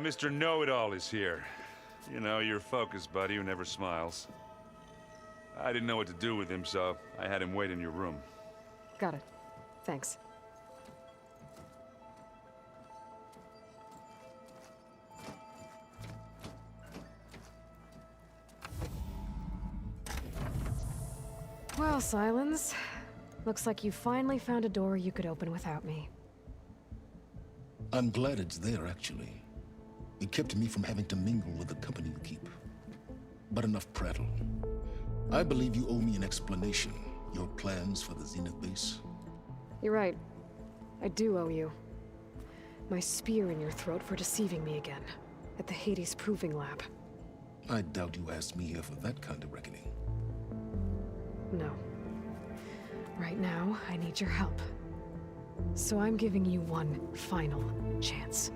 Mr. Know-It-All is here. You know, your focus buddy who never smiles. I didn't know what to do with him, so I had him wait in your room. Got it. Thanks. Well, Silas. Looks like you finally found a door you could open without me. I'm glad it's there, actually. It kept me from having to mingle with the company you keep. But enough prattle. I believe you owe me an explanation. Your plans for the Zenith base? You're right. I do owe you. My spear in your throat for deceiving me again. At the Hades Proving Lab. I doubt you asked me here for that kind of reckoning. No. Right now, I need your help. So I'm giving you one final chance.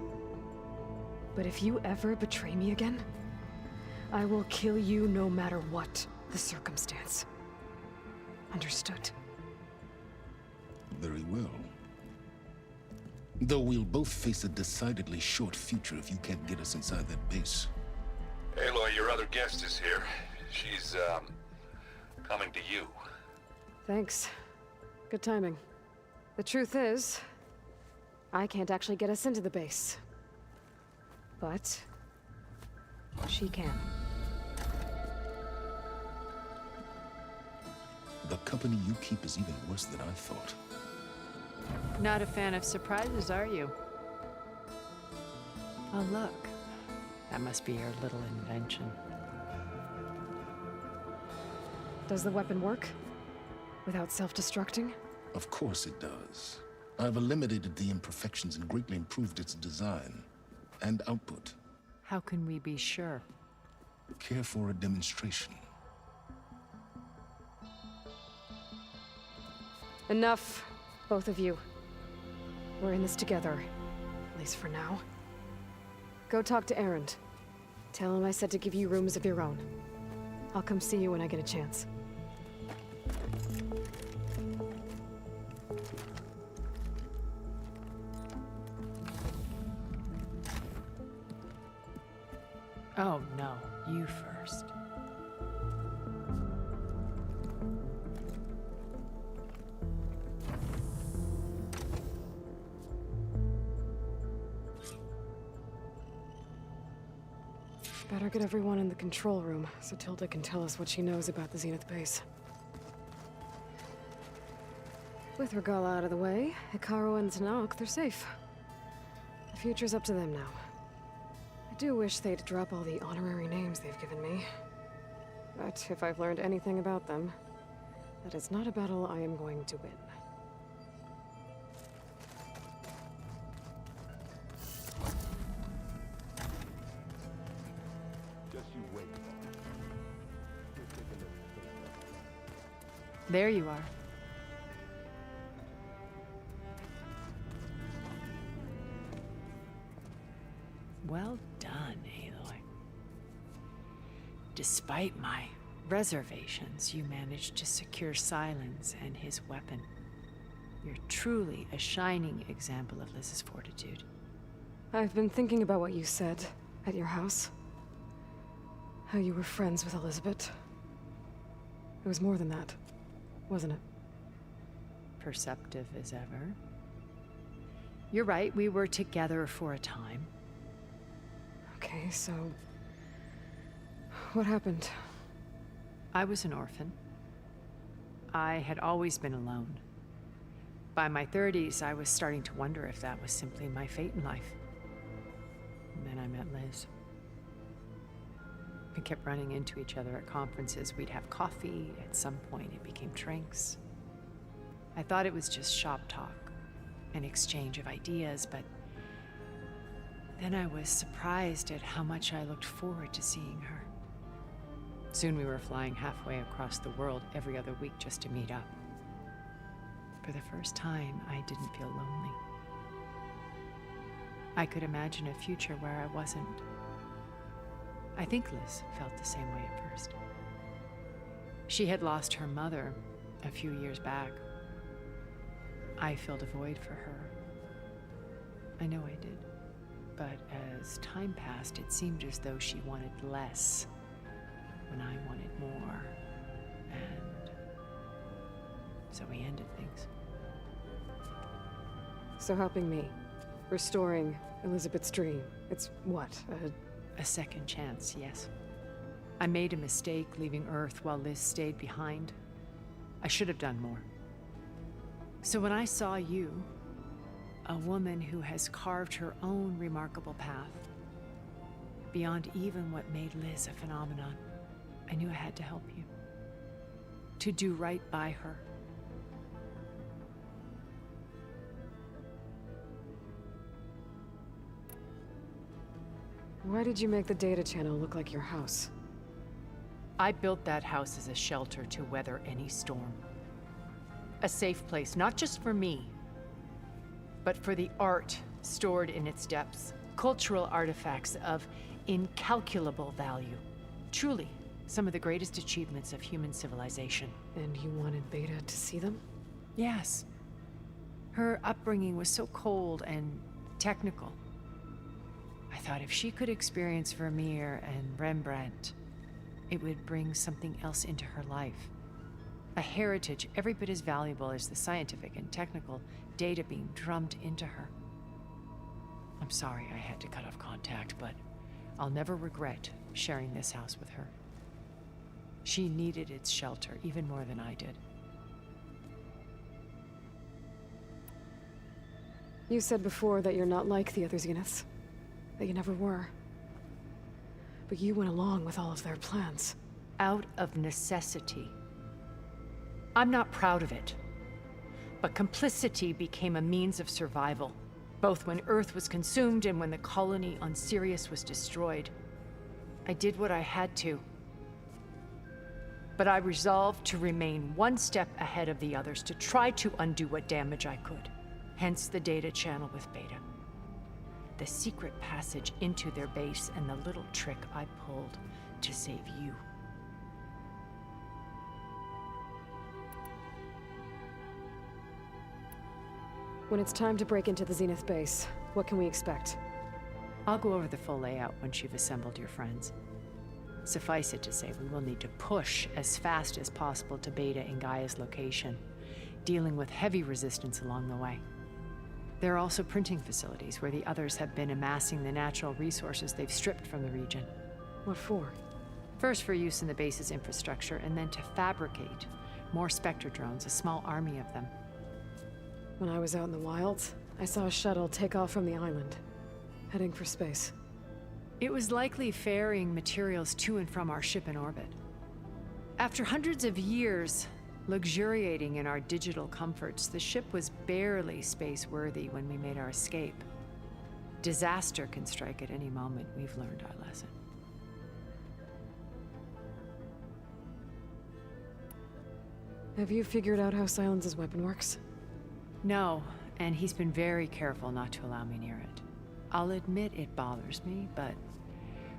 But if you ever betray me again, I will kill you no matter what the circumstance. Understood? Very well. Though we'll both face a decidedly short future if you can't get us inside that base. Aloy, your other guest is here. She's, coming to you. Thanks. Good timing. The truth is, I can't actually get us into the base. But she can. The company you keep is even worse than I thought. Not a fan of surprises, are you? Oh, look. That must be your little invention. Does the weapon work? Without self-destructing? Of course it does. I've eliminated the imperfections and greatly improved its design and output. How can we be sure? Care for a demonstration? Enough, both of you. We're in this together, at least for now. Go talk to Erend. Tell him I said to give you rooms of your own. I'll come see you when I get a chance. Oh, no. You first. Better get everyone in the control room, so Tilda can tell us what she knows about the Zenith base. With Regala out of the way, Hikaru and Zanok, they're safe. The future's up to them now. I do wish they'd drop all the honorary names they've given me. But if I've learned anything about them, that is not a battle I am going to win. There you are. Well done, Aloy. Despite my reservations, you managed to secure Silas and his weapon. You're truly a shining example of Liz's fortitude. I've been thinking about what you said at your house. How you were friends with Elizabeth. It was more than that, wasn't it? Perceptive as ever. You're right, we were together for a time. Okay, so... what happened? I was an orphan. I had always been alone. By my 30s, I was starting to wonder if that was simply my fate in life. And then I met Liz. We kept running into each other at conferences. We'd have coffee. At some point, it became drinks. I thought it was just shop talk, an exchange of ideas, but then I was surprised at how much I looked forward to seeing her. Soon we were flying halfway across the world every other week just to meet up. For the first time, I didn't feel lonely. I could imagine a future where I wasn't. I think Liz felt the same way at first. She had lost her mother a few years back. I filled a void for her. I know I did. But as time passed, it seemed as though she wanted less when I wanted more. And so we ended things. So helping me, restoring Elizabeth's dream, it's what, A second chance, yes. I made a mistake leaving Earth while Liz stayed behind. I should have done more. So when I saw you, a woman who has carved her own remarkable path, beyond even what made Liz a phenomenon, I knew I had to help you. To do right by her. Why did you make the data channel look like your house? I built that house as a shelter to weather any storm. A safe place, not just for me, but for the art stored in its depths. Cultural artifacts of incalculable value. Truly, some of the greatest achievements of human civilization. And you wanted Beta to see them? Yes. Her upbringing was so cold and technical. I thought if she could experience Vermeer and Rembrandt, it would bring something else into her life. A heritage every bit as valuable as the scientific and technical data being drummed into her. I'm sorry I had to cut off contact, but I'll never regret sharing this house with her. She needed its shelter even more than I did. You said before that you're not like the other Zeniths. That you never were. But you went along with all of their plans. Out of necessity. I'm not proud of it. But complicity became a means of survival, both when Earth was consumed and when the colony on Sirius was destroyed. I did what I had to. But I resolved to remain one step ahead of the others, to try to undo what damage I could. Hence the data channel with Beta. The secret passage into their base and the little trick I pulled to save you. When it's time to break into the Zenith base, what can we expect? I'll go over the full layout once you've assembled your friends. Suffice it to say, we will need to push as fast as possible to Beta and Gaia's location, dealing with heavy resistance along the way. There are also printing facilities where the others have been amassing the natural resources they've stripped from the region. What for? First for use in the base's infrastructure, and then to fabricate more Spectre drones, a small army of them. When I was out in the wilds, I saw a shuttle take off from the island, heading for space. It was likely ferrying materials to and from our ship in orbit. After hundreds of years luxuriating in our digital comforts, the ship was barely space-worthy when we made our escape. Disaster can strike at any moment. We've learned our lesson. Have you figured out how Silence's weapon works? No, and he's been very careful not to allow me near it. I'll admit it bothers me, but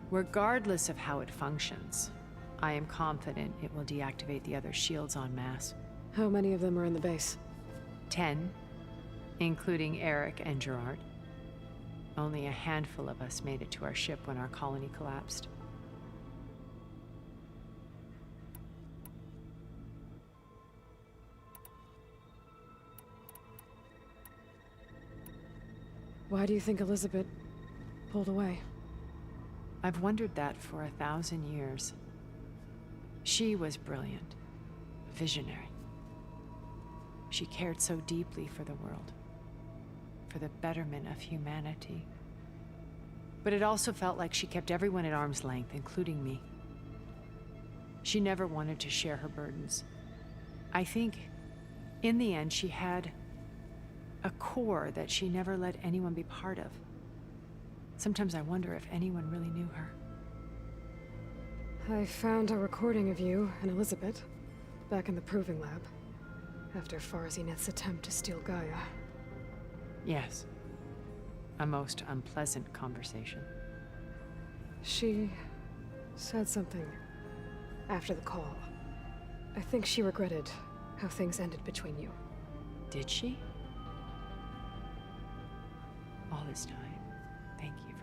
regardless of how it functions, I am confident it will deactivate the other shields en masse. How many of them are in the base? 10, including Eric and Gerard. Only a handful of us made it to our ship when our colony collapsed. Why do you think Elizabeth pulled away? I've wondered that for 1,000 years. She was brilliant, visionary. She cared so deeply for the world, for the betterment of humanity. But it also felt like she kept everyone at arm's length, including me. She never wanted to share her burdens. I think, in the end, she had a core that she never let anyone be part of. Sometimes I wonder if anyone really knew her. I found a recording of you and Elizabeth back in the proving lab after Zenith's attempt to steal Gaia. Yes. A most unpleasant conversation. She said something after the call. I think she regretted how things ended between you. Did she? All this time, thank you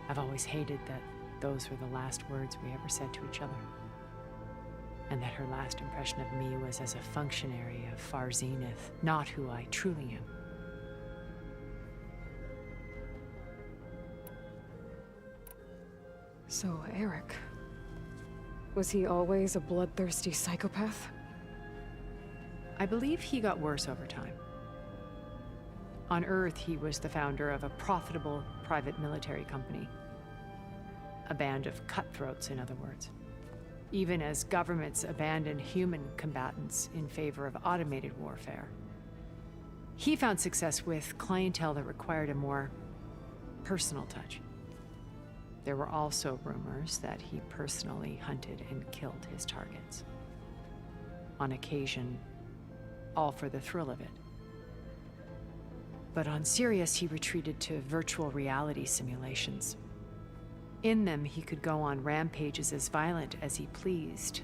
I've always hated that those were the last words we ever said to each other. And that her last impression of me was as a functionary of Far Zenith, not who I truly am. So, Eric. Was he always a bloodthirsty psychopath? I believe he got worse over time. On Earth, he was the founder of a profitable private military company. A band of cutthroats, in other words. Even as governments abandoned human combatants in favor of automated warfare. He found success with clientele that required a more personal touch. There were also rumors that he personally hunted and killed his targets. On occasion, all for the thrill of it. But on Sirius, he retreated to virtual reality simulations. In them, he could go on rampages as violent as he pleased,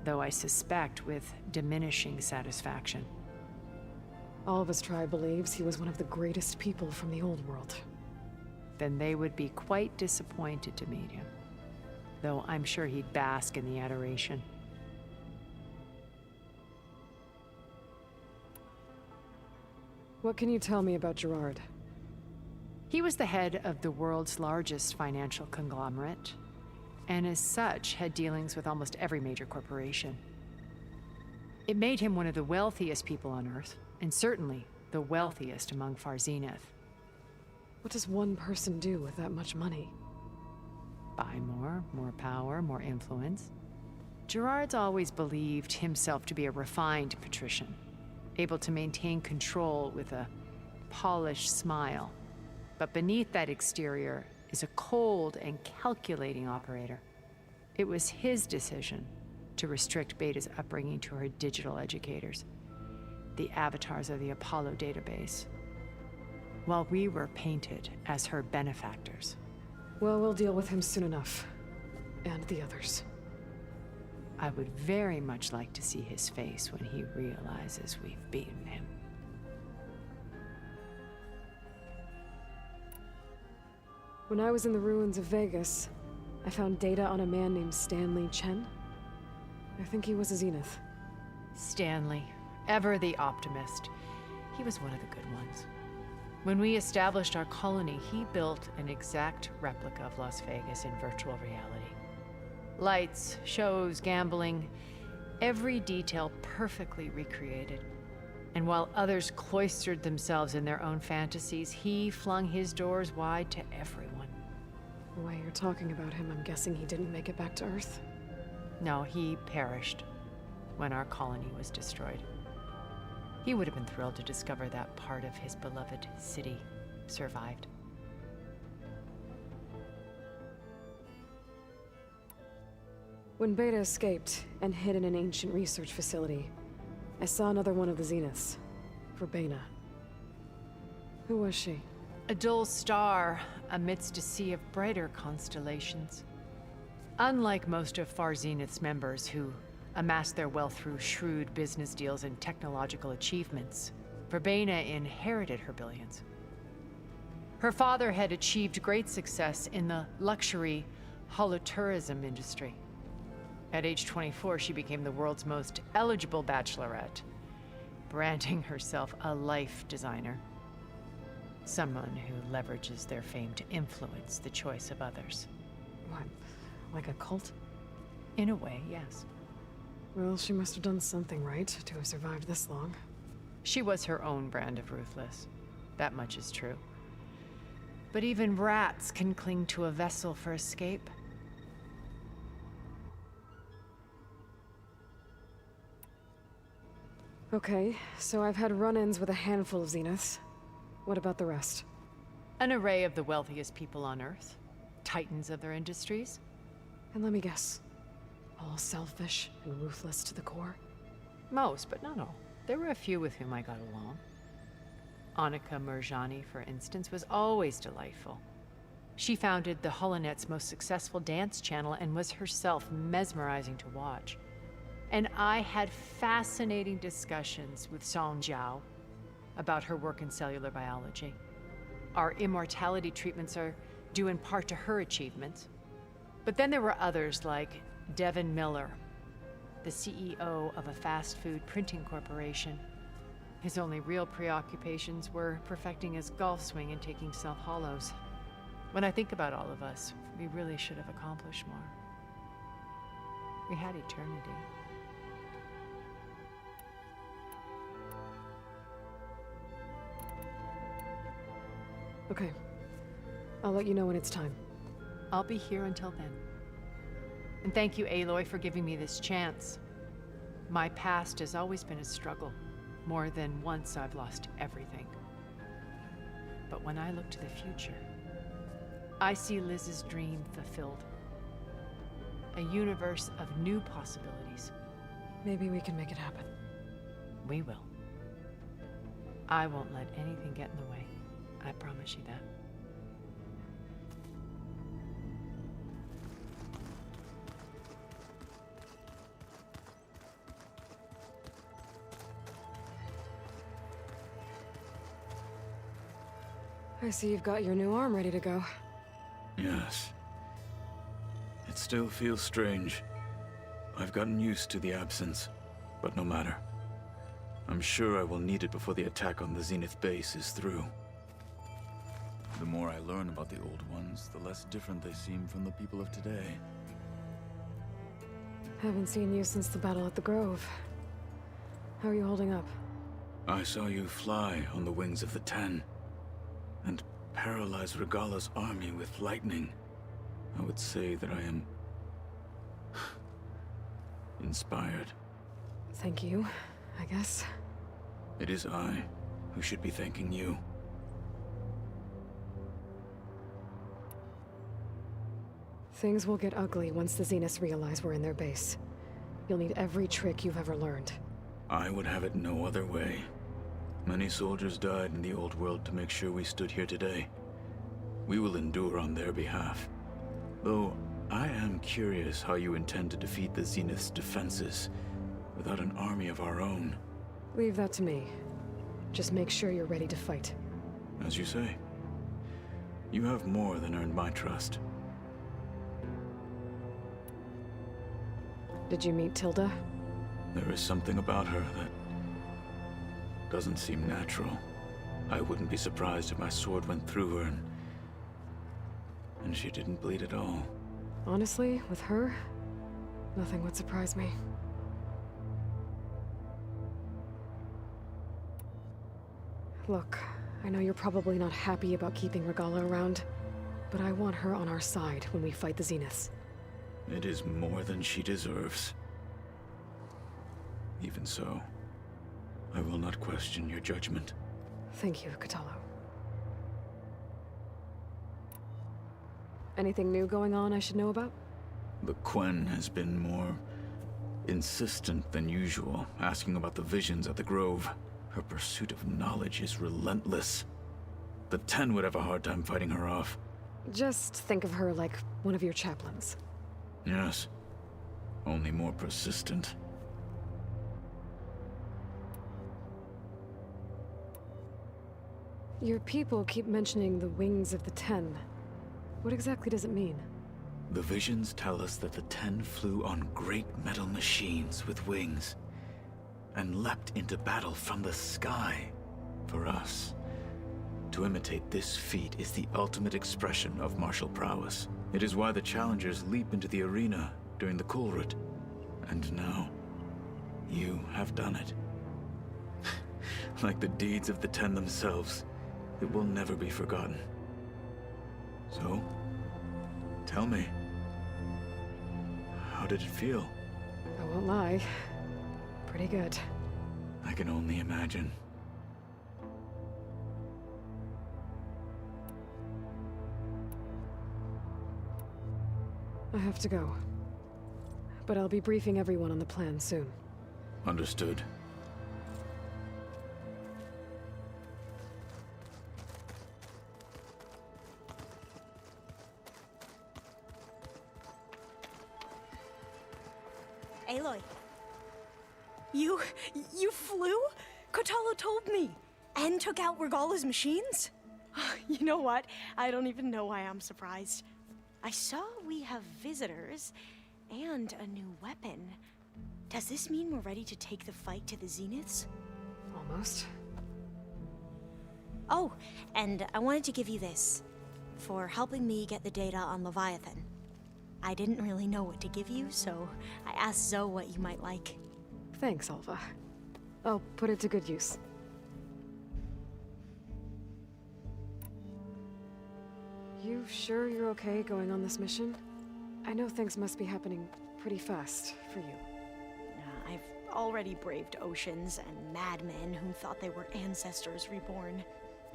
though I suspect with diminishing satisfaction. All of his tribe believes he was one of the greatest people from the old world. Then they would be quite disappointed to meet him, though I'm sure he'd bask in the adoration. What can you tell me about Gerard? He was the head of the world's largest financial conglomerate, and as such had dealings with almost every major corporation. It made him one of the wealthiest people on Earth, and certainly the wealthiest among Far Zenith. What does one person do with that much money? Buy more power, more influence. Gerard's always believed himself to be a refined patrician, able to maintain control with a polished smile. But beneath that exterior is a cold and calculating operator. It was his decision to restrict Beta's upbringing to her digital educators, the avatars of the Apollo database, while we were painted as her benefactors. Well, we'll deal with him soon enough. And the others. I would very much like to see his face when he realizes we've beaten him. When I was in the ruins of Vegas, I found data on a man named Stanley Chen. I think he was a Zenith. Stanley, ever the optimist. He was one of the good ones. When we established our colony, he built an exact replica of Las Vegas in virtual reality. Lights, shows, gambling, every detail perfectly recreated. And while others cloistered themselves in their own fantasies, he flung his doors wide to everyone. The way you're talking about him, I'm guessing he didn't make it back to Earth. No, he perished when our colony was destroyed. He would have been thrilled to discover that part of his beloved city survived. When Beta escaped and hid in an ancient research facility, I saw another one of the Zeniths, Verbena. Who was she? A dull star amidst a sea of brighter constellations. Unlike most of Far Zenith's members who amassed their wealth through shrewd business deals and technological achievements, Verbena inherited her billions. Her father had achieved great success in the luxury holotourism industry. At age 24, she became the world's most eligible bachelorette, branding herself a life designer. Someone who leverages their fame to influence the choice of others. What, like a cult? In a way, yes. Well, she must have done something right to have survived this long. She was her own brand of ruthless. That much is true. But even rats can cling to a vessel for escape. Okay, so I've had run-ins with a handful of Zeniths. What about the rest? An array of the wealthiest people on Earth. Titans of their industries. And let me guess. All selfish and ruthless to the core? Most, but not all. There were a few with whom I got along. Annika Murjani, for instance, was always delightful. She founded the HoloNet's most successful dance channel and was herself mesmerizing to watch. And I had fascinating discussions with Song Jiao about her work in cellular biology. Our immortality treatments are due in part to her achievements. But then there were others like Devin Miller, the CEO of a fast food printing corporation. His only real preoccupations were perfecting his golf swing and taking self-hollows. When I think about all of us, we really should have accomplished more. We had eternity. Okay. I'll let you know when it's time. I'll be here until then. And thank you, Aloy, for giving me this chance. My past has always been a struggle. More than once I've lost everything. But when I look to the future, I see Liz's dream fulfilled. A universe of new possibilities. Maybe we can make it happen. We will. I won't let anything get in the way. I promise you that. I see you've got your new arm ready to go. Yes. It still feels strange. I've gotten used to the absence, but no matter. I'm sure I will need it before the attack on the Zenith base is through. The more I learn about the old ones, the less different they seem from the people of today. Haven't seen you since the battle at the Grove. How are you holding up? I saw you fly on the wings of the Ten, and paralyze Regala's army with lightning. I would say that I am inspired. Thank you, I guess. It is I who should be thanking you. Things will get ugly once the Zeniths realize we're in their base. You'll need every trick you've ever learned. I would have it no other way. Many soldiers died in the old world to make sure we stood here today. We will endure on their behalf. Though, I am curious how you intend to defeat the Zenith's defenses without an army of our own. Leave that to me. Just make sure you're ready to fight. As you say. You have more than earned my trust. Did you meet Tilda? There is something about her that doesn't seem natural. I wouldn't be surprised if my sword went through her and she didn't bleed at all. Honestly, with her, nothing would surprise me. Look, I know you're probably not happy about keeping Regala around, but I want her on our side when we fight the Zeniths. It is more than she deserves. Even so, I will not question your judgment. Thank you, Kotallo. Anything new going on I should know about? The Quen has been more insistent than usual, asking about the visions at the Grove. Her pursuit of knowledge is relentless. The Ten would have a hard time fighting her off. Just think of her like one of your chaplains. Yes, only more persistent. Your people keep mentioning the wings of the Ten. What exactly does it mean? The visions tell us that the Ten flew on great metal machines with wings, and leapt into battle from the sky. For us, to imitate this feat is the ultimate expression of martial prowess. It is why the challengers leap into the arena during the Kulrut. And now, you have done it. Like the deeds of the Ten themselves, it will never be forgotten. So, tell me, how did it feel? I won't lie. Pretty good. I can only imagine. I have to go. But I'll be briefing everyone on the plan soon. Understood. Aloy. You flew? Kotallo told me. And took out Regala's machines? You know what? I don't even know why I'm surprised. I saw we have visitors and a new weapon. Does this mean we're ready to take the fight to the Zeniths? Almost. Oh, and I wanted to give you this for helping me get the data on Leviathan. I didn't really know what to give you, so I asked Zoe what you might like. Thanks, Alva. I'll put it to good use. You sure you're okay going on this mission? I know things must be happening pretty fast for you. I've already braved oceans and madmen who thought they were ancestors reborn.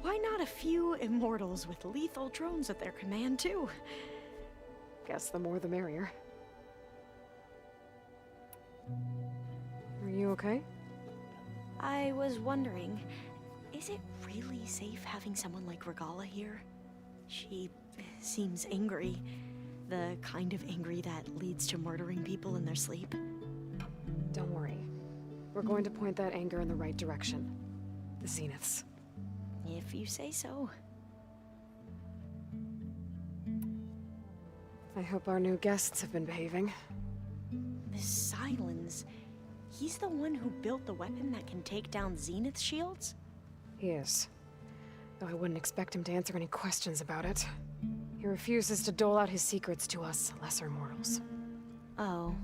Why not a few immortals with lethal drones at their command, too? Guess the more the merrier. Are you okay? I was wondering, is it really safe having someone like Regala here? She seems angry. The kind of angry that leads to murdering people in their sleep. Don't worry. We're going to point that anger in the right direction. The Zeniths. If you say so. I hope our new guests have been behaving. This Silas, he's the one who built the weapon that can take down Zenith shields? He is. Though I wouldn't expect him to answer any questions about it. He refuses to dole out his secrets to us lesser mortals. Oh.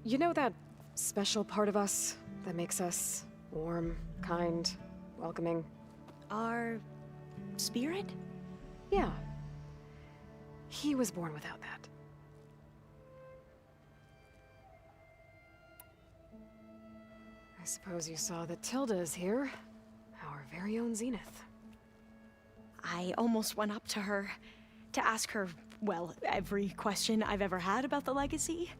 You know that special part of us that makes us warm, kind, welcoming? Our spirit? Yeah. He was born without that. I suppose you saw that Tilda is here. Our very own Zenith. I almost went up to her to ask her, well, every question I've ever had about the legacy.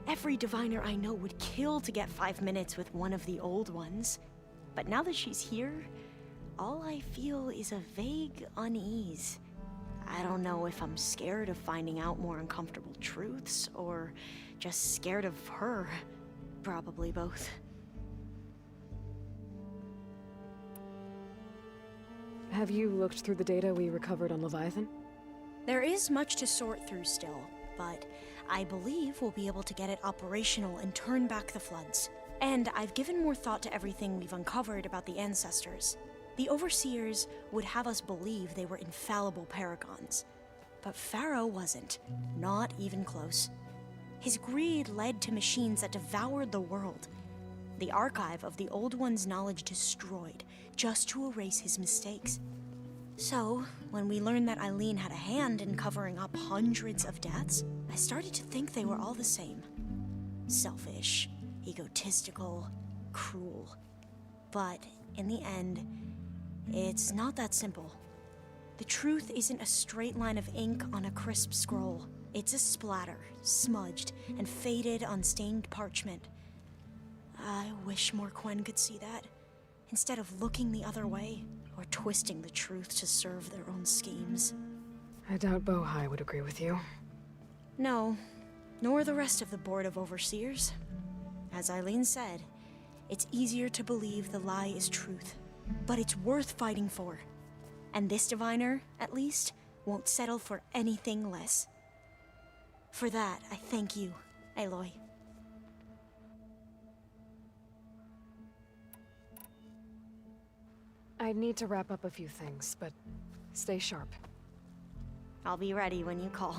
Every diviner I know would kill to get 5 minutes with one of the old ones. But now that she's here, all I feel is a vague unease. I don't know if I'm scared of finding out more uncomfortable truths, or just scared of her. Probably both. Have you looked through the data we recovered on Leviathan? There is much to sort through still, but I believe we'll be able to get it operational and turn back the floods. And I've given more thought to everything we've uncovered about the ancestors. The Overseers would have us believe they were infallible paragons. But Pharaoh wasn't. Not even close. His greed led to machines that devoured the world. The archive of the Old One's knowledge destroyed, just to erase his mistakes. So, when we learned that Eileen had a hand in covering up hundreds of deaths, I started to think they were all the same. Selfish, egotistical, cruel. But, in the end, it's not that simple. The truth isn't a straight line of ink on a crisp scroll. It's a splatter, smudged, and faded on stained parchment. I wish more Quen could see that, instead of looking the other way, or twisting the truth to serve their own schemes. I doubt Bohai would agree with you. No, nor the rest of the Board of Overseers. As Eileen said, it's easier to believe the lie is truth, but it's worth fighting for. And this diviner, at least, won't settle for anything less. For that, I thank you, Aloy. I need to wrap up a few things, but stay sharp. I'll be ready when you call.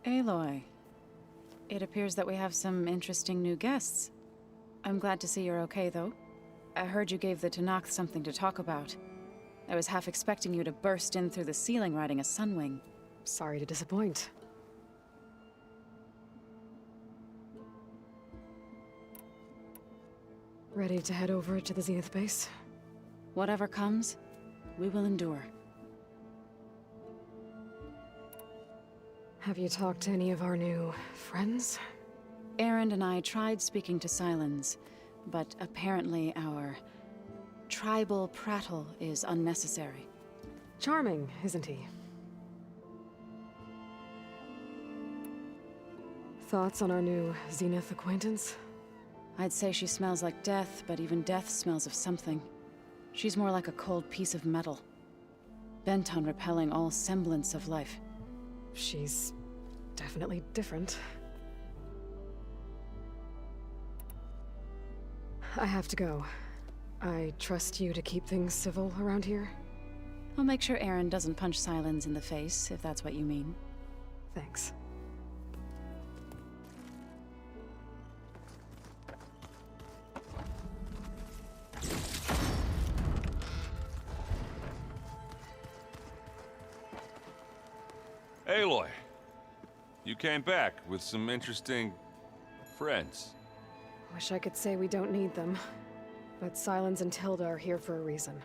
Aloy, it appears that we have some interesting new guests. I'm glad to see you're okay, though. I heard you gave the Tanakh something to talk about. I was half expecting you to burst in through the ceiling riding a sunwing. Sorry to disappoint. Ready to head over to the Zenith base? Whatever comes, we will endure. Have you talked to any of our new friends? Erend and I tried speaking to Silence, but apparently our tribal prattle is unnecessary. Charming, isn't he? Thoughts on our new Zenith acquaintance? I'd say she smells like death, but even death smells of something. She's more like a cold piece of metal, bent on repelling all semblance of life. She's definitely different. I have to go. I trust you to keep things civil around here? I'll make sure Aaron doesn't punch Silence in the face, if that's what you mean. Thanks. Aloy, you came back with some interesting friends. Wish I could say we don't need them. But Silence and Tilda are here for a reason.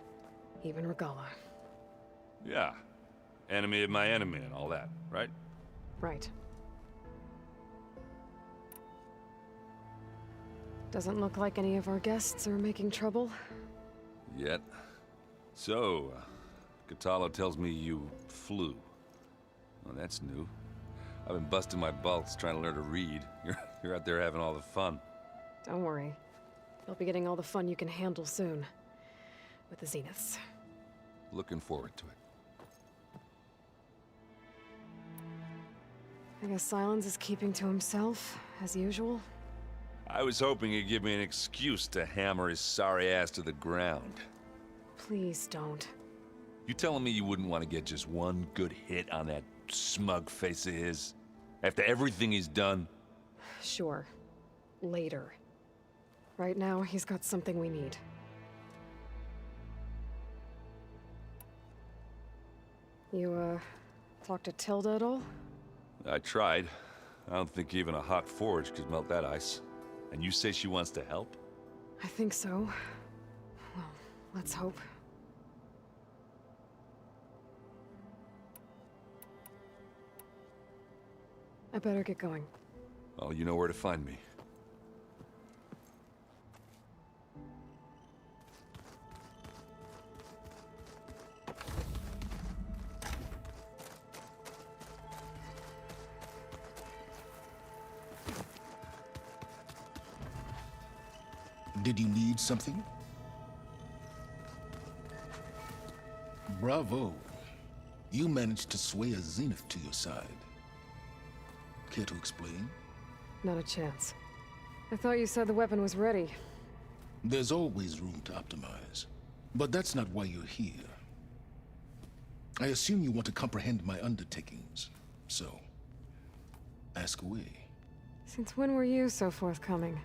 Even Regala. Yeah. Enemy of my enemy and all that, right? Right. Doesn't look like any of our guests are making trouble. Yet. So, Katala tells me you flew. Well, that's new. I've been busting my balls trying to learn to read. You're out there having all the fun. Don't worry. You'll be getting all the fun you can handle soon. With the Zeniths. Looking forward to it. I guess Silence is keeping to himself, as usual. I was hoping he'd give me an excuse to hammer his sorry ass to the ground. Please don't. You telling me you wouldn't want to get just one good hit on that smug face of his? After everything he's done? Sure. Later. Right now, he's got something we need. You, talk to Tilda at all? I tried. I don't think even a hot forge could melt that ice. And you say she wants to help? I think so. Well, let's hope. I better get going. Well, you know where to find me. Did you need something? Bravo. You managed to sway a Zenith to your side. Care to explain? Not a chance. I thought you said the weapon was ready. There's always room to optimize. But that's not why you're here. I assume you want to comprehend my undertakings. So, ask away. Since when were you so forthcoming?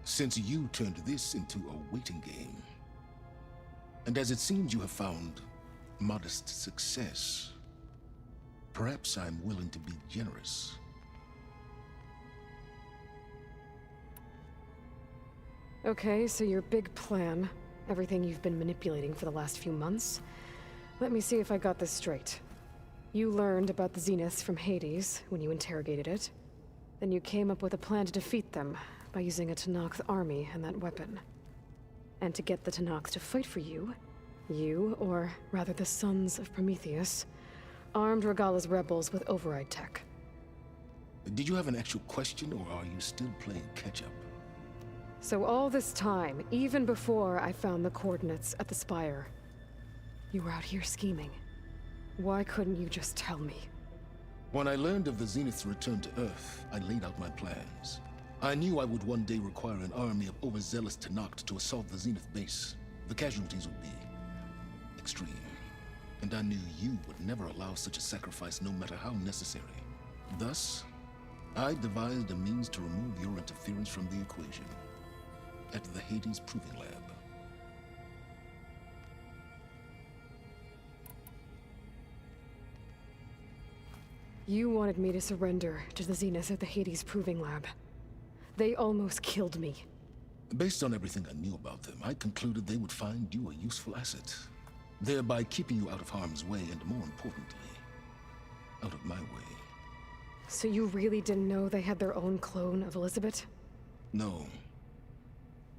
Since you turned this into a waiting game. And as it seems you have found modest success, perhaps I'm willing to be generous. Okay, so your big plan, everything you've been manipulating for the last few months. Let me see if I got this straight. You learned about the Zeniths from Hades when you interrogated it. Then you came up with a plan to defeat them by using a Tenakth army and that weapon. And to get the Tenakth to fight for you, or rather the Sons of Prometheus, armed Regala's rebels with override tech. Did you have an actual question, or are you still playing catch-up? So all this time, even before I found the coordinates at the Spire, you were out here scheming. Why couldn't you just tell me? When I learned of the Zenith's return to Earth, I laid out my plans. I knew I would one day require an army of overzealous Tenakth to assault the Zenith base. The casualties would be extreme. And I knew you would never allow such a sacrifice, no matter how necessary. Thus, I devised a means to remove your interference from the equation. At the Hades Proving Lab. You wanted me to surrender to the Zenith at the Hades Proving Lab. They almost killed me. Based on everything I knew about them, I concluded they would find you a useful asset, thereby keeping you out of harm's way and, more importantly, out of my way. So you really didn't know they had their own clone of Elizabeth? No.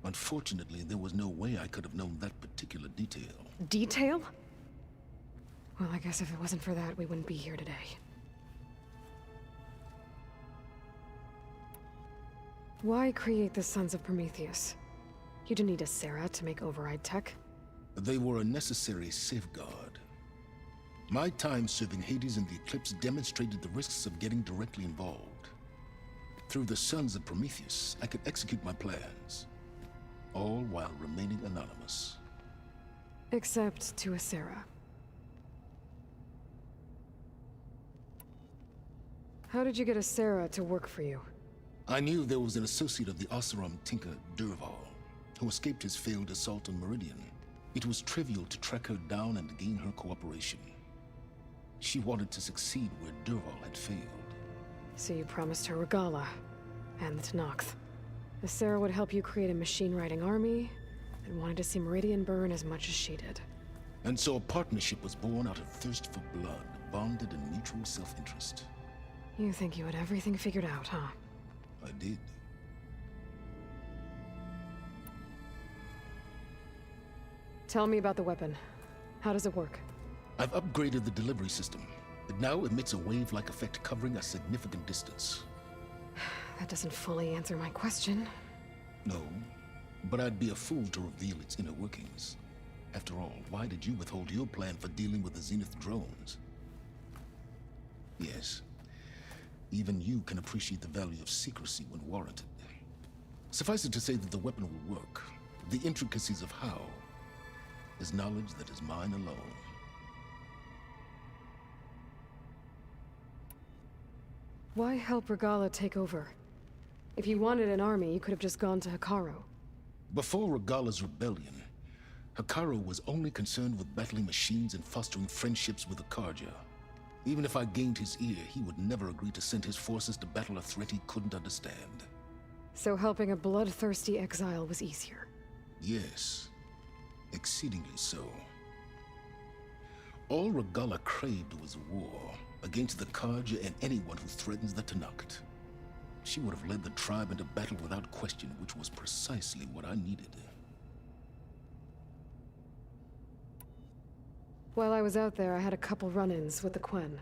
Unfortunately, there was no way I could have known that particular detail. Detail? Well, I guess if it wasn't for that, we wouldn't be here today. Why create the Sons of Prometheus? You didn't need a Sarah to make override tech. They were a necessary safeguard. My time serving Hades in the Eclipse demonstrated the risks of getting directly involved. Through the Sons of Prometheus, I could execute my plans, all while remaining anonymous. Except to a Sarah. How did you get a Sarah to work for you? I knew there was an associate of the Oseram tinker, Durval, who escaped his failed assault on Meridian. It was trivial to track her down and gain her cooperation. She wanted to succeed where Durval had failed. So you promised her Regala, and the Tenakth. The Sarah would help you create a machine-riding army, and wanted to see Meridian burn as much as she did. And so a partnership was born out of thirst for blood, bonded in mutual self-interest. You think you had everything figured out, huh? I did. Tell me about the weapon. How does it work? I've upgraded the delivery system. It now emits a wave-like effect covering a significant distance. That doesn't fully answer my question. No, but I'd be a fool to reveal its inner workings. After all, why did you withhold your plan for dealing with the Zenith drones? Yes, even you can appreciate the value of secrecy when warranted. Suffice it to say that the weapon will work. The intricacies of how is knowledge that is mine alone. Why help Regala take over? If you wanted an army, you could have just gone to Hekarro. Before Regala's rebellion, Hekarro was only concerned with battling machines and fostering friendships with the Karja. Even if I gained his ear, he would never agree to send his forces to battle a threat he couldn't understand. So helping a bloodthirsty exile was easier. Yes, exceedingly so. All Regala craved was war against the Karja and anyone who threatens the Tenakth. She would have led the tribe into battle without question, which was precisely what I needed. While I was out there, I had a couple run-ins with the Quen.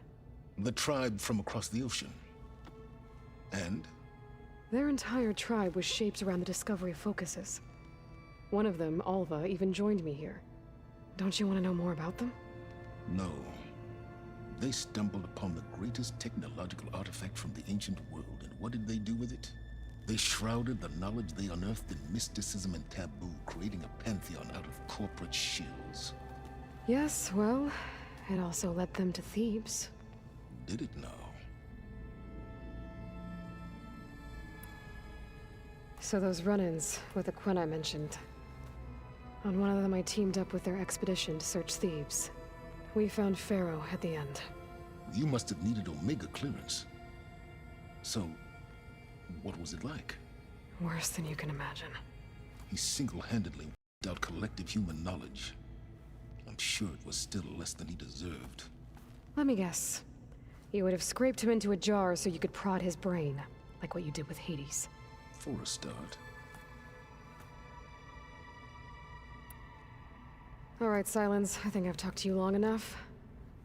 The tribe from across the ocean. And? Their entire tribe was shaped around the discovery of focuses. One of them, Alva, even joined me here. Don't you want to know more about them? No. They stumbled upon the greatest technological artifact from the ancient world, and what did they do with it? They shrouded the knowledge they unearthed in mysticism and taboo, creating a pantheon out of corporate shills. Yes, well, it also led them to Thebes. Did it now? So those run-ins with the Quen I mentioned. On one of them I teamed up with their expedition to search Thebes. We found Pharaoh at the end. You must have needed Omega clearance. So, what was it like? Worse than you can imagine. He single-handedly wiped out collective human knowledge. I'm sure it was still less than he deserved. Let me guess. You would have scraped him into a jar so you could prod his brain, like what you did with Hades. For a start. All right, Silence. I think I've talked to you long enough.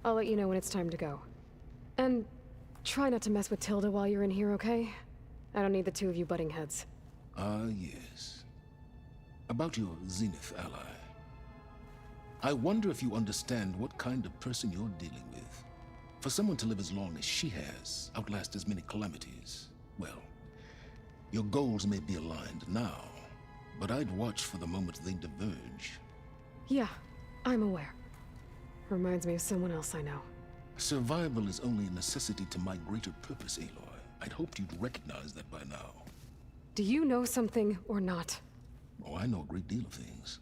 I'll let you know when it's time to go. And try not to mess with Tilda while you're in here, okay? I don't need the two of you butting heads. Ah, yes. About your Zenith ally. I wonder if you understand what kind of person you're dealing with. For someone to live as long as she has, outlast as many calamities, well, your goals may be aligned now, but I'd watch for the moment they diverge. Yeah, I'm aware. Reminds me of someone else I know. Survival is only a necessity to my greater purpose, Aloy. I'd hoped you'd recognize that by now. Do you know something or not? Oh, I know a great deal of things.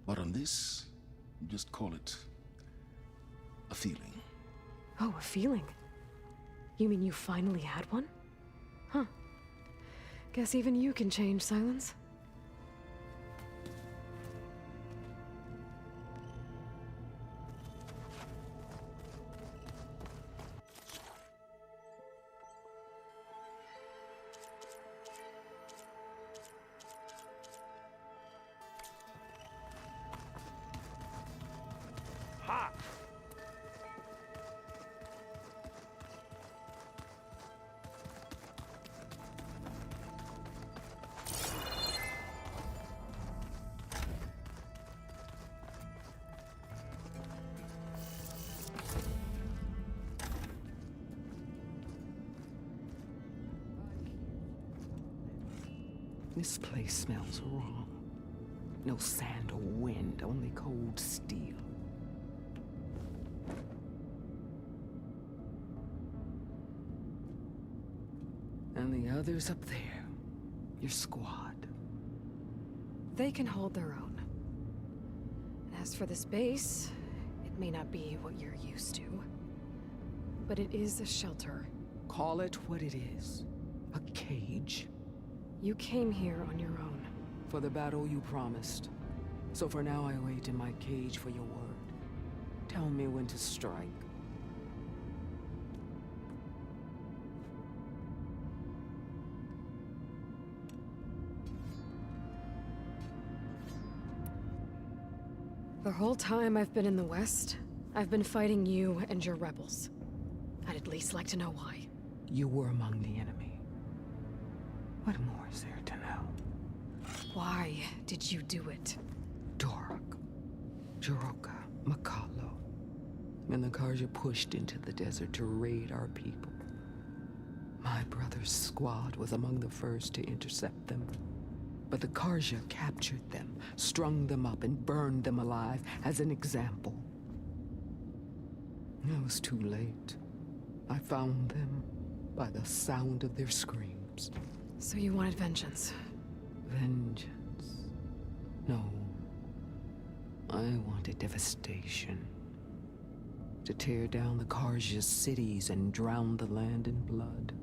But on this, just call it a feeling. Oh, a feeling? You mean you finally had one? Huh. Guess even you can change, Silence. This place smells wrong. No sand or wind, only cold steel. And the others up there, your squad. They can hold their own. And as for this base, it may not be what you're used to, but it is a shelter. Call it what it is. A cage. You came here on your own. For the battle you promised. So for now I wait in my cage for your word. Tell me when to strike. The whole time I've been in the West, I've been fighting you and your rebels. I'd at least like to know why. You were among the enemy. What more is there to know? Why did you do it? Dorok, Jiroka, Makalo, and the Karja pushed into the desert to raid our people. My brother's squad was among the first to intercept them. But the Karja captured them, strung them up, and burned them alive as an example. It was too late. I found them by the sound of their screams. So you wanted vengeance? Vengeance? No. I wanted devastation. To tear down the Karja's cities and drown the land in blood.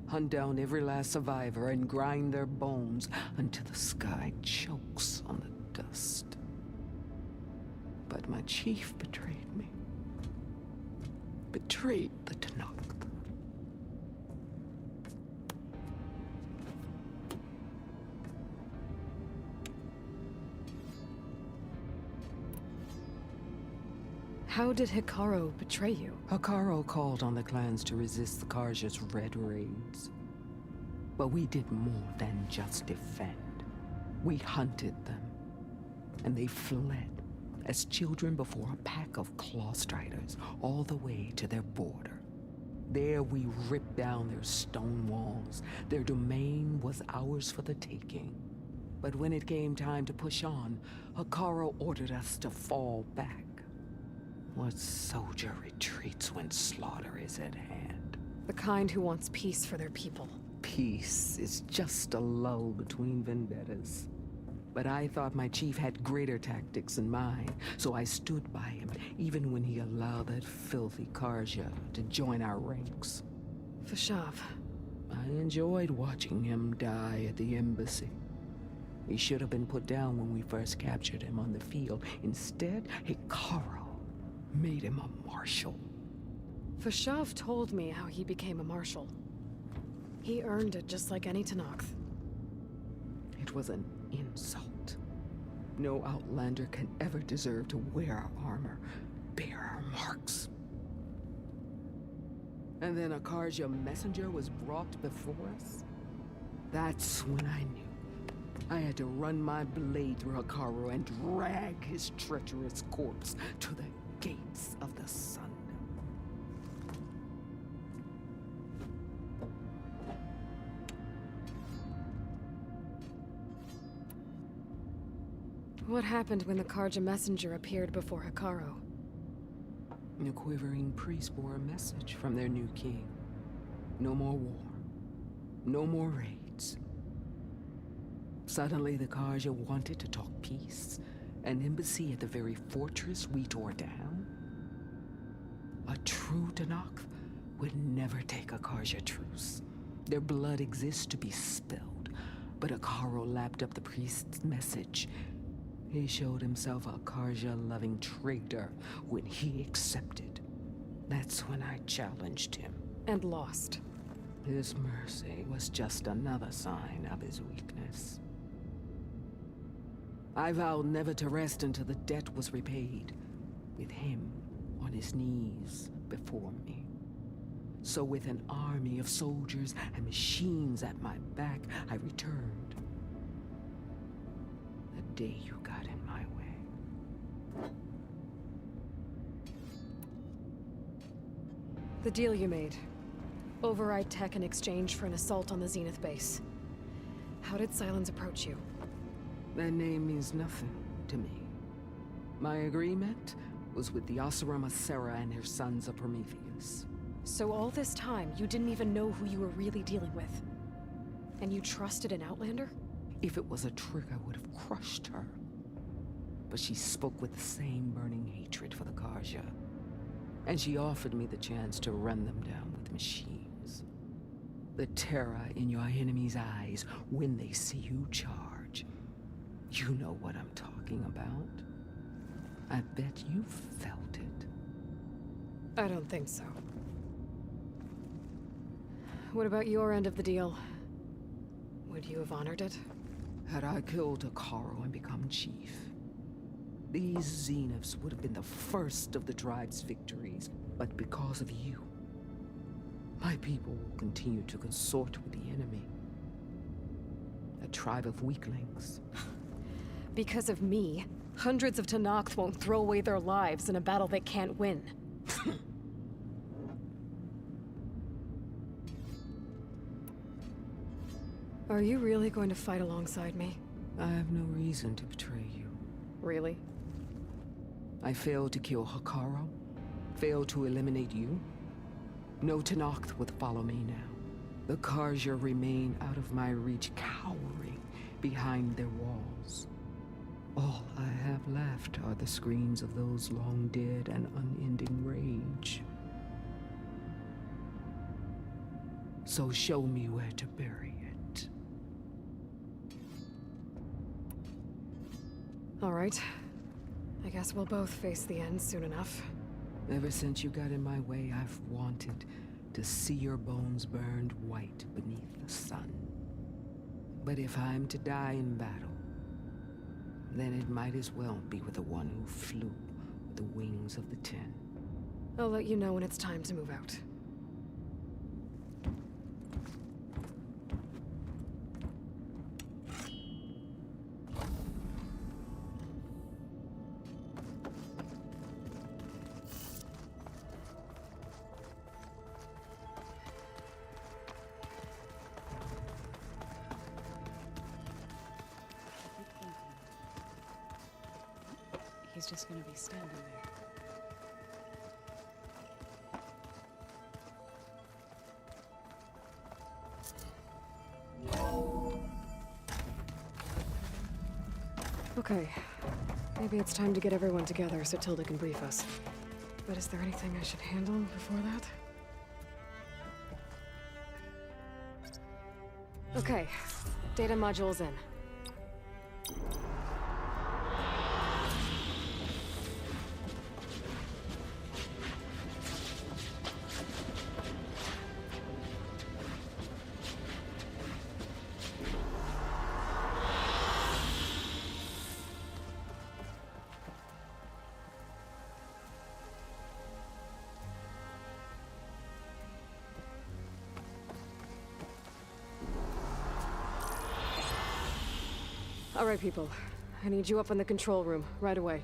Hunt down every last survivor and grind their bones until the sky chokes on the dust. But my chief betrayed me. Betrayed the Tanakh. How did Hikaru betray you? Hikaru called on the clans to resist the Karja's red raids. But we did more than just defend. We hunted them. And they fled, as children before a pack of claw striders, all the way to their border. There we ripped down their stone walls. Their domain was ours for the taking. But when it came time to push on, Hikaru ordered us to fall back. What soldier retreats when slaughter is at hand? The kind who wants peace for their people. Peace is just a lull between vendettas. But I thought my chief had greater tactics in mind, so I stood by him, even when he allowed that filthy Karja to join our ranks. Fashav. I enjoyed watching him die at the embassy. He should have been put down when we first captured him on the field. Instead, Hikaru made him a marshal. Fashav told me how he became a marshal. He earned it just like any Tanakh. It was an insult. No outlander can ever deserve to wear our armor, bear our marks. And then a Karja messenger was brought before us? That's when I knew. I had to run my blade through Hikaru and drag his treacherous corpse to the gates of the sun. What happened when the Karja messenger appeared before Hikaru? The quivering priest bore a message from their new king. No more war. No more raids. Suddenly the Karja wanted to talk peace. An embassy at the very fortress we tore down? A true Tanakh would never take a Karja truce. Their blood exists to be spilled, but Hikaru lapped up the priest's message. He showed himself a Karja-loving traitor when he accepted. That's when I challenged him. And lost. His mercy was just another sign of his weakness. I vowed never to rest until the debt was repaid, with him on his knees before me. So with an army of soldiers and machines at my back, I returned. The day you got in my way. The deal you made. Override tech in exchange for an assault on the Zenith base. How did Silas approach you? That name means nothing to me. My agreement was with the Oseram Sarah and her sons of Prometheus. So all this time, you didn't even know who you were really dealing with? And you trusted an Outlander? If it was a trick, I would have crushed her. But she spoke with the same burning hatred for the Karja. And she offered me the chance to run them down with machines. The terror in your enemy's eyes when they see you charge. You know what I'm talking about. I bet you felt it. I don't think so. What about your end of the deal? Would you have honored it? Had I killed Akaro and become chief, these Zeniths would have been the first of the tribe's victories. But because of you, my people will continue to consort with the enemy. A tribe of weaklings. Because of me, hundreds of Tenakth won't throw away their lives in a battle they can't win. Are you really going to fight alongside me? I have no reason to betray you. Really? I failed to kill Hakaro, failed to eliminate you. No Tenakth would follow me now. The Karja remain out of my reach, cowering behind their walls. All I have left are the screams of those long dead and unending rage. So show me where to bury it. All right. I guess we'll both face the end soon enough. Ever since you got in my way, I've wanted to see your bones burned white beneath the sun. But if I'm to die in battle, then it might as well be with the one who flew with the wings of the Ten. I'll let you know when it's time to move out. He's just gonna be standing there. Okay. Maybe it's time to get everyone together so Tilda can brief us. But is there anything I should handle before that? Okay. Data module's in. All right, people. I need you up in the control room, right away.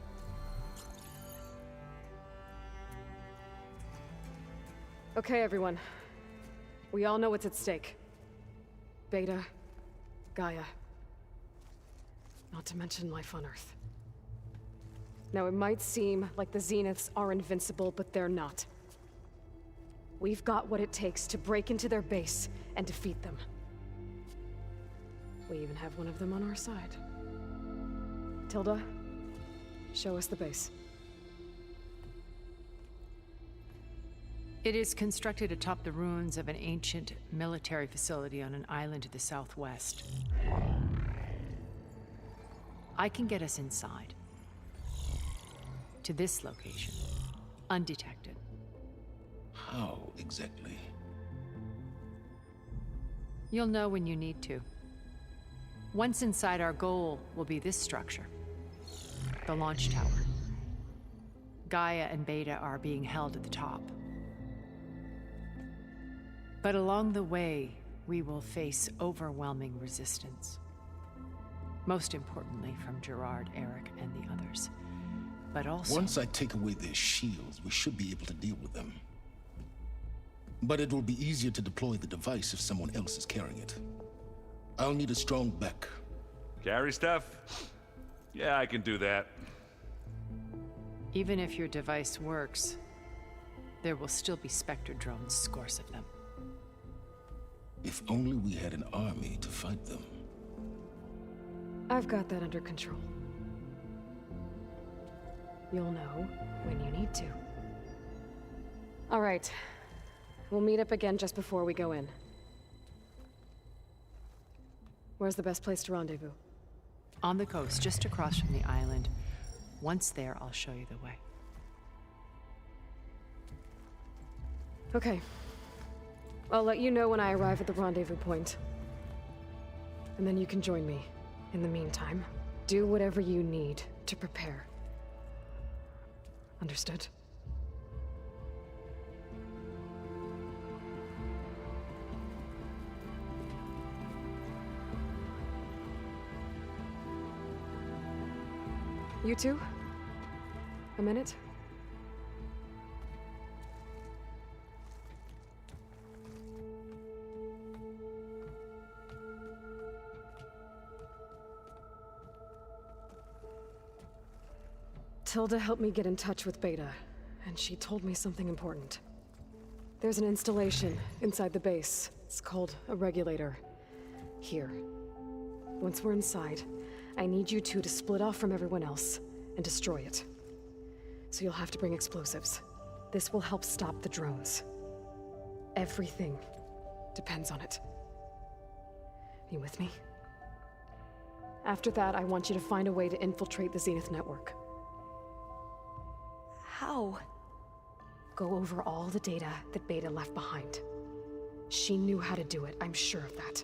Okay, everyone. We all know what's at stake. Beta, Gaia. Not to mention life on Earth. Now, it might seem like the Zeniths are invincible, but they're not. We've got what it takes to break into their base and defeat them. We even have one of them on our side. Tilda, show us the base. It is constructed atop the ruins of an ancient military facility on an island to the southwest. I can get us inside. To this location. Undetected. How exactly? You'll know when you need to. Once inside, our goal will be this structure. The launch tower. Gaia and Beta are being held at the top. But along the way, we will face overwhelming resistance. Most importantly from Gerard, Eric, and the others. But also... Once I take away their shields, we should be able to deal with them. But it will be easier to deploy the device if someone else is carrying it. I'll need a strong back. Carry stuff? Yeah, I can do that. Even if your device works, there will still be Spectre drones, scores of them. If only we had an army to fight them. I've got that under control. You'll know when you need to. All right. We'll meet up again just before we go in. Where's the best place to rendezvous? On the coast, just across from the island. Once there, I'll show you the way. Okay. I'll let you know when I arrive at the rendezvous point. And then you can join me. In the meantime, do whatever you need to prepare. Understood? You two? A minute? Tilda helped me get in touch with Beta, and she told me something important. There's an installation inside the base. It's called a regulator. Here. Once we're inside, I need you two to split off from everyone else and destroy it. So you'll have to bring explosives. This will help stop the drones. Everything depends on it. You with me? After that, I want you to find a way to infiltrate the Zenith network. How? Go over all the data that Beta left behind. She knew how to do it, I'm sure of that.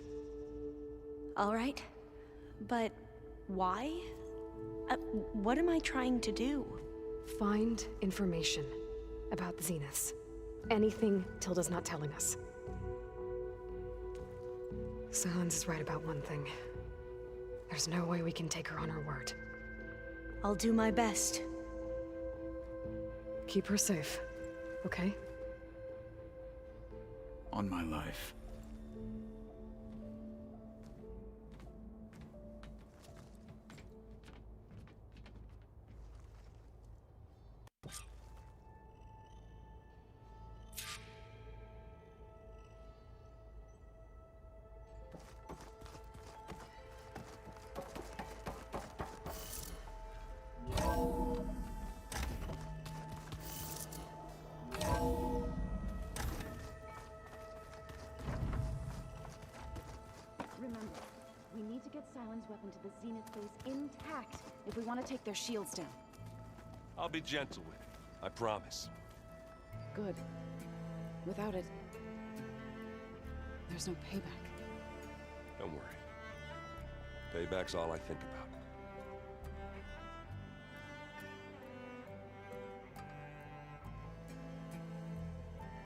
All right. But why? What am I trying to do? Find information about the Zeniths. Anything Tilda's not telling us. Silence is right about one thing. There's no way we can take her on her word. I'll do my best. Keep her safe, okay? On my life. Remember, we need to get Silen's weapon to the Zenith base intact if we want to take their shields down. I'll be gentle with it, I promise. Good. Without it, there's no payback. Don't worry. Payback's all I think about.